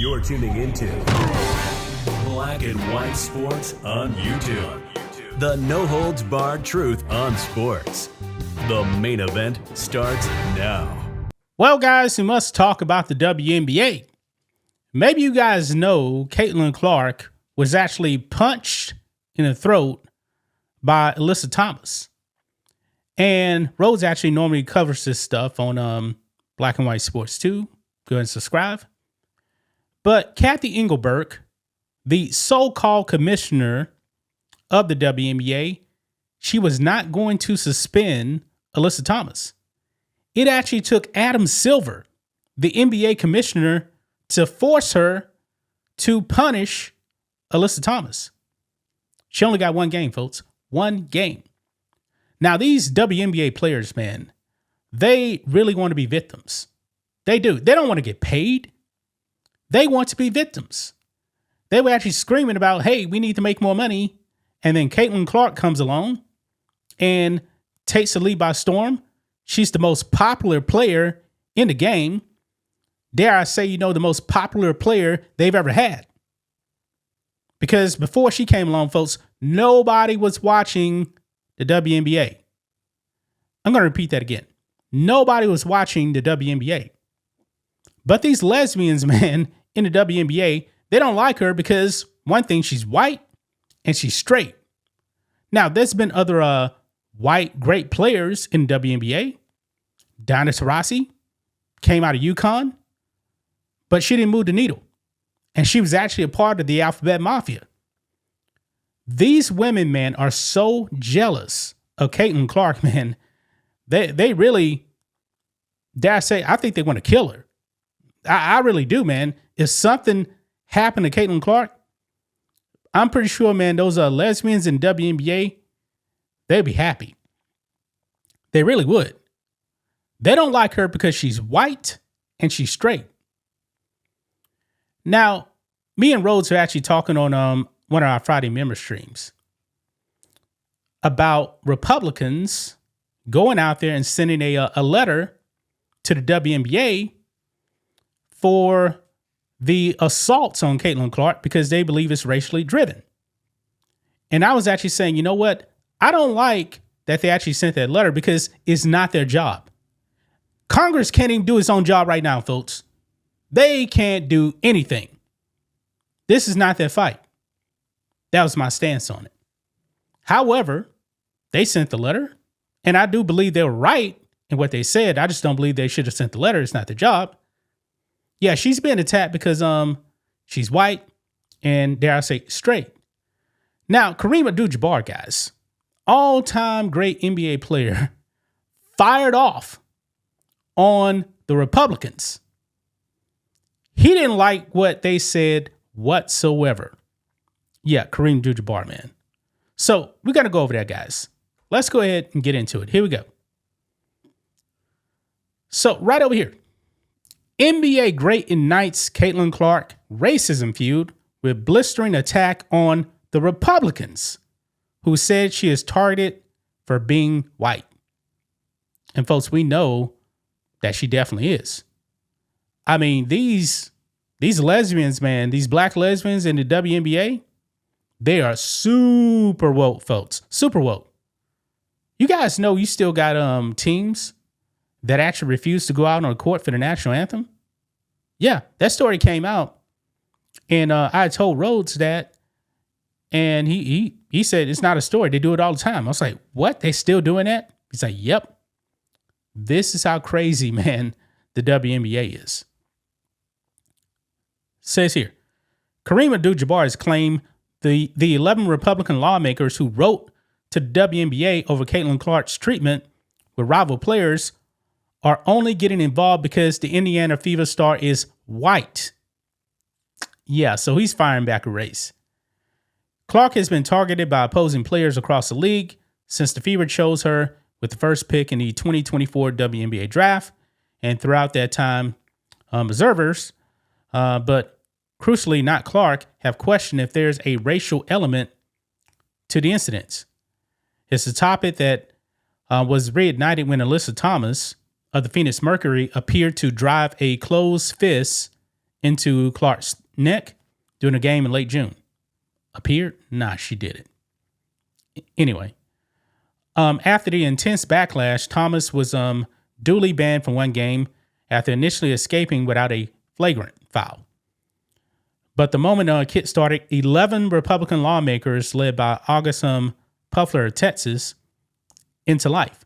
You're tuning into Black and White Sports on YouTube. The no-holds-barred truth on sports. The main event starts now. Well, guys, we must talk about the WNBA. Maybe you guys know Caitlin Clark was actually punched in the throat by Alyssa Thomas. And Rhodes actually normally covers this stuff on Black and White Sports 2. Go ahead and subscribe. But Kathy Engelberg, the so-called commissioner of the WNBA, she was not going to suspend Alyssa Thomas. It actually took Adam Silver, the NBA commissioner, to force her to punish Alyssa Thomas. She only got one game, folks. One game. Now, these WNBA players, man, they really want to be victims. They do. They don't want to get paid. They want to be victims. They were actually screaming about, hey, we need to make more money. And then Caitlin Clark comes along and takes the lead by storm. She's the most popular player in the game. Dare I say, the most popular player they've ever had. Because before she came along, folks, nobody was watching the WNBA. I'm going to repeat that again. Nobody was watching the WNBA. But these lesbians, man, in the WNBA, they don't like her because, one thing, she's white and she's straight. Now, there's been other white great players in the WNBA. Diana Taurasi came out of UConn, but she didn't move the needle. And she was actually a part of the Alphabet Mafia. These women, man, are so jealous of Caitlin Clark, man. They really, dare I say, I think they want to kill her. I really do, man. If something happened to Caitlin Clark, I'm pretty sure, man, those lesbians in WNBA, they'd be happy. They really would. They don't like her because she's white and she's straight. Now, me and Rhodes are actually talking on one of our Friday member streams about Republicans going out there and sending a letter to the WNBA for the assaults on Caitlin Clark because they believe it's racially driven. And I was actually saying, you know what? I don't like that they actually sent that letter because it's not their job. Congress can't even do its own job right now, folks. They can't do anything. This is not their fight. That was my stance on it. However, they sent the letter, and I do believe they were right in what they said. I just don't believe they should have sent the letter. It's not their job. Yeah, she's being attacked because she's white and, dare I say, straight. Now, Kareem Abdul-Jabbar, guys, all-time great NBA player, fired off on the Republicans. He didn't like what they said whatsoever. Yeah, Kareem Abdul-Jabbar, man. So we're going to go over that, guys. Let's go ahead and get into it. Here we go. So right over here. NBA great ignites Caitlin Clark racism feud with blistering attack on the Republicans, who said she is targeted for being white. And folks, we know that she definitely is. I mean, these lesbians, man, these black lesbians in the WNBA, they are super woke, folks. Super woke. You guys know you still got teams that actually refuse to go out on the court for the national anthem? Yeah, that story came out. And I told Rhodes that. And he said it's not a story. They do it all the time. I was like, what? They still doing that? He's like, yep. This is how crazy, man, the WNBA is. Says here, Kareem Abdul-Jabbar has claimed the 11 Republican lawmakers who wrote to the WNBA over Caitlin Clark's treatment with rival players are only getting involved because the Indiana Fever star is white. Yeah, so he's firing back a race. Clark has been targeted by opposing players across the league since the Fever chose her with the first pick in the 2024 WNBA draft. And throughout that time, observers, but crucially not Clark, have questioned if there's a racial element to the incidents. It's a topic that was reignited when Alyssa Thomas of the Phoenix Mercury appeared to drive a closed fist into Clark's neck during a game in late June. Appeared? Nah, she did it. Anyway, after the intense backlash, Thomas was duly banned from one game after initially escaping without a flagrant foul. But the moment Kit started, 11 Republican lawmakers led by August Puffler of Texas into life.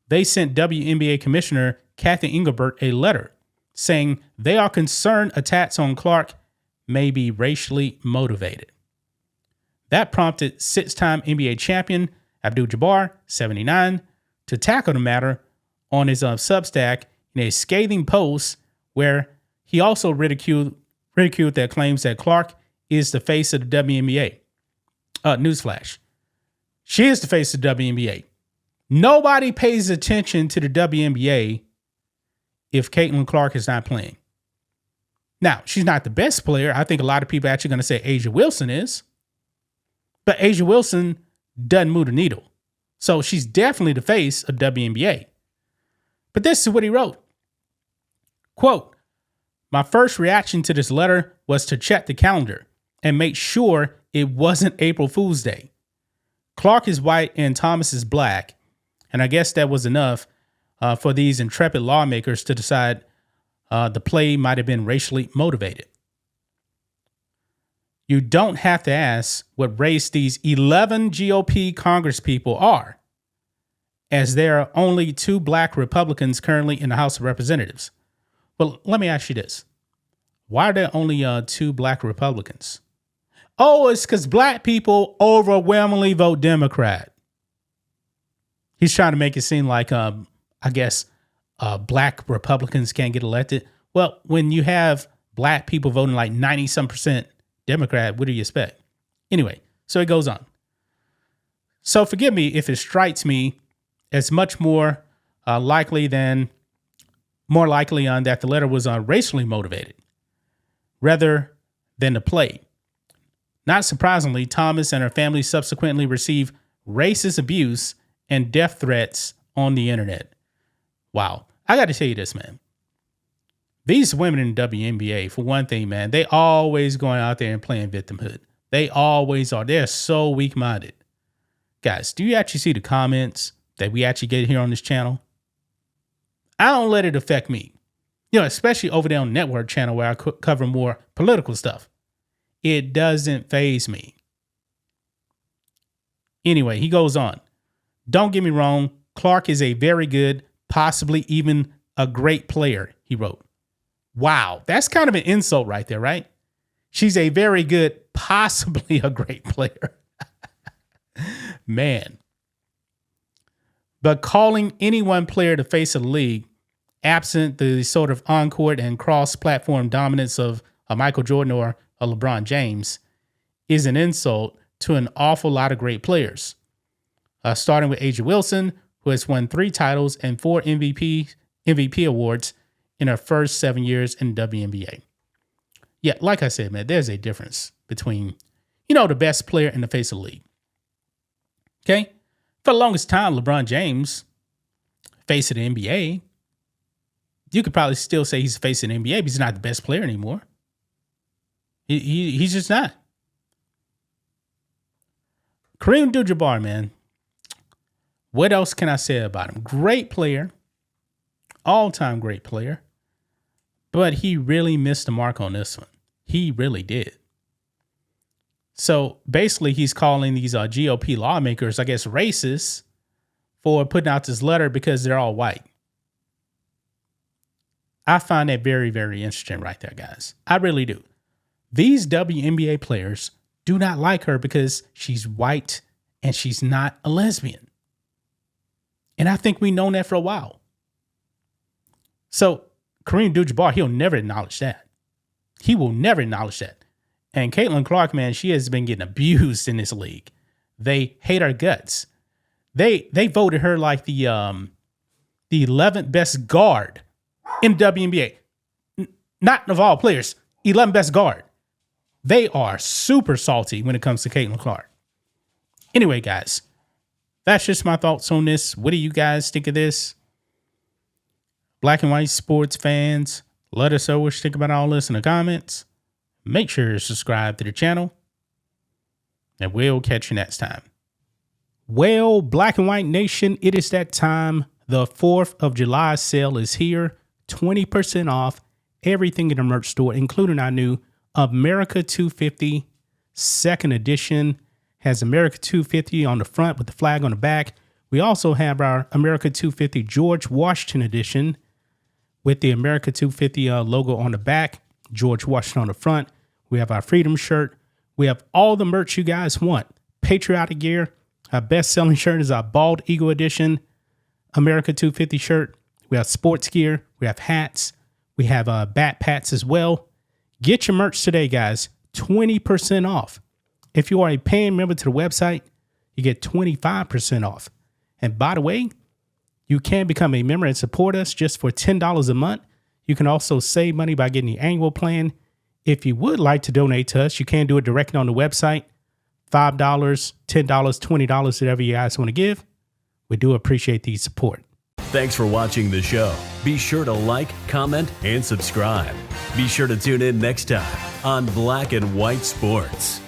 They sent WNBA Commissioner Kathy Engelbert a letter saying they are concerned attacks on Clark may be racially motivated. That prompted six-time NBA champion Abdul-Jabbar, 79, to tackle the matter on his Substack in a scathing post where he also ridiculed their claims that Clark is the face of the WNBA. Newsflash. She is the face of the WNBA. Nobody pays attention to the WNBA if Caitlin Clark is not playing. Now, she's not the best player. I think a lot of people are actually going to say A'ja Wilson is. But A'ja Wilson doesn't move the needle. So she's definitely the face of WNBA. But this is what he wrote. Quote, my first reaction to this letter was to check the calendar and make sure it wasn't April Fool's Day. Clark is white and Thomas is black. And I guess that was enough for these intrepid lawmakers to decide the play might have been racially motivated. You don't have to ask what race these 11 GOP congresspeople are, as there are only 2 black Republicans currently in the House of Representatives. Well, let me ask you this. Why are there only 2 black Republicans? Oh, it's because black people overwhelmingly vote Democrat. He's trying to make it seem like, I guess, black Republicans can't get elected. Well, when you have black people voting like 90-some% Democrat, what do you expect? Anyway, so it goes on. So forgive me if it strikes me as much more likely that the letter was racially motivated rather than the play. Not surprisingly, Thomas and her family subsequently received racist abuse and death threats on the internet. Wow. I got to tell you this, man. These women in the WNBA, for one thing, man, they always going out there and playing victimhood. They always are. They're so weak-minded. Guys, do you actually see the comments that we actually get here on this channel? I don't let it affect me. You know, especially over there on the network channel where I cover more political stuff. It doesn't faze me. Anyway, he goes on. Don't get me wrong. Clark is a very good, possibly even a great player, he wrote. Wow, that's kind of an insult right there, right? She's a very good, possibly a great player. Man. But calling any one player the face of the league, absent the sort of on-court and cross-platform dominance of a Michael Jordan or a LeBron James, is an insult to an awful lot of great players. Starting with A'ja Wilson, who has won 3 titles and 4 MVP awards in her first 7 years in WNBA. Yeah, like I said, man, there's a difference between, the best player in the face of the league. Okay? For the longest time, LeBron James, face of the NBA, you could probably still say he's the face of the NBA, but he's not the best player anymore. He's just not. Kareem Abdul-Jabbar, man. What else can I say about him? Great player. All-time great player. But he really missed the mark on this one. He really did. So basically, he's calling these GOP lawmakers, I guess, racist for putting out this letter because they're all white. I find that very, very interesting right there, guys. I really do. These WNBA players do not like her because she's white and she's not a lesbian. And I think we've known that for a while. So Kareem Abdul-Jabbar, he'll never acknowledge that. He will never acknowledge that. And Caitlin Clark, man, she has been getting abused in this league. They hate her guts. They voted her like the 11th best guard in the WNBA. Not of all players, 11th best guard. They are super salty when it comes to Caitlin Clark. Anyway, guys, that's just my thoughts on this. What do you guys think of this? Black and white sports fans, Let us know what you think about all this in the comments. Make sure to subscribe to the channel. And we'll catch you next time. Well, Black and White Nation, it is that time. The 4th of July sale is here. 20% off everything in the merch store, including our new America 250 second edition. Has America 250 on the front with the flag on the back. We also have our America 250 George Washington edition with the America 250 logo on the back, George Washington on the front. We have our Freedom shirt. We have all the merch you guys want. Patriotic gear. Our best-selling shirt is our Bald Eagle edition America 250 shirt. We have sports gear. We have hats. We have bat pats as well. Get your merch today, guys. 20% off. If you are a paying member to the website, you get 25% off. And by the way, you can become a member and support us just for $10 a month. You can also save money by getting the annual plan. If you would like to donate to us, you can do it directly on the website. $5, $10, $20, whatever you guys want to give. We do appreciate the support. Thanks for watching the show. Be sure to like, comment, and subscribe. Be sure to tune in next time on Black and White Sports.